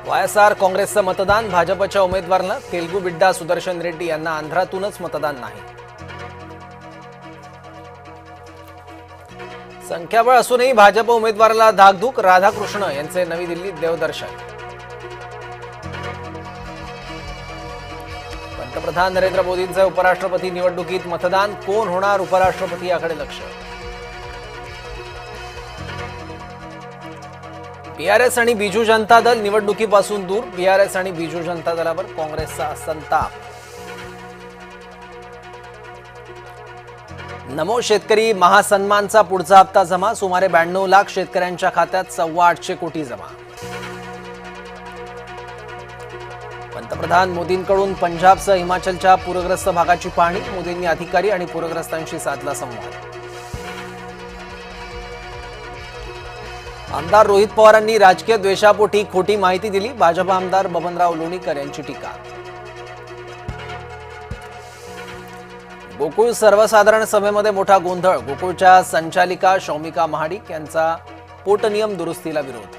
YSR काँग्रेसचं मतदान भाजपच्या उमेदवारांना तेलगू बिड्डा सुदर्शन रेड्डी यांना आंध्रातूनच मतदान नाही। संख्याबळ असूनही भाजप उमेदवाराला धाकधूक, राधाकृष्ण यांचे नवी दिल्लीत देवदर्शन। पंतप्रधान नरेंद्र मोदींचे उपराष्ट्रपती निवडणुकीत मतदान, कोण होणार उपराष्ट्रपती याकडे लक्ष। बीआरएस आणि बीजू जनता दल निवडणुकीपासून दूर, बीआरएस आणि बीजू जनता दलावर काँग्रेसचा संताप। नमो शेतकरी महासन्मानचा पुढचा हप्ता जमा, सुमारे 92 लाख शेतकऱ्यांच्या खात्यात 825 कोटी जमा। पंतप्रधान मोदींकडून पंजाबसह हिमाचलच्या पूरग्रस्त भागाची पाहणी, मोदींनी अधिकारी आणि पूरग्रस्तांशी साधला संवाद। आमदार रोहित पवारांनी राजकीय द्वेषापोटी खोटी माहिती दिली, भाजप आमदार बबनराव लोणीकर यांची टीका। गोकुळ सर्वसाधारण सभेमध्ये मोठा गोंधळ, गोकुळच्या संचालिका शौमिका महाडिक यांचा पोटनियम दुरुस्तीला विरोध।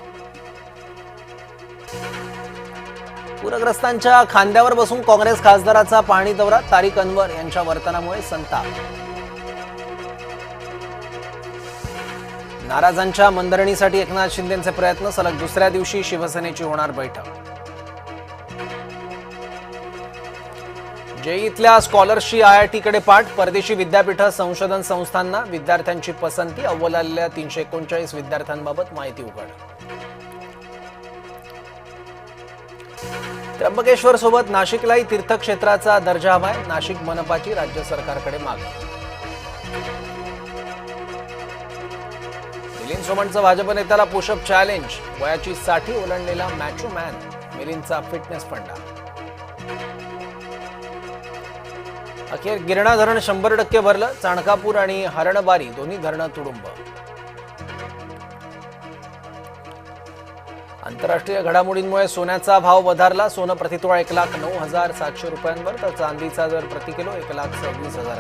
पूरग्रस्तांच्या खांद्यावर बसून काँग्रेस खासदाराचा पाहणी दौरा, तारिक अनवर यांच्या वर्तनामुळे संताप। नाराजांच्या मंदरणीसाठी एकनाथ शिंदेंचे प्रयत्न, सलग दुसऱ्या दिवशी शिवसेनेची होणार बैठक। जेईतल्या स्कॉलर्सची आयआयटीकडे पाठ, परदेशी विद्यापीठ संशोधन संस्थांना विद्यार्थ्यांची पसंती, अव्वल आलेल्या 339 विद्यार्थ्यांबाबत माहिती उघड। त्र्यंबकेश्वर सोबत नाशिकलाही तीर्थक्षेत्राचा दर्जा हवाय, नाशिक मनपाची राज्य सरकारकडे मागणी। मिलिंद सोमणचं भाजप नेत्याला पुशअप चॅलेंज, वयाची 60 ओलांडलेला मॅचो मॅन मिलिंदचा फिटनेस फंडा। अखेर गिरणा धरण 100% भरलं, चाणकापूर आणि हरणबारी दोन्ही धरणं तुडुंब। आंतरराष्ट्रीय घडामोडींमुळे सोन्याचा भाव वधारला, सोनं प्रतितोळा 1,09,700 रुपयांवर, तर चांदीचा दर प्रति किलो 1,26,000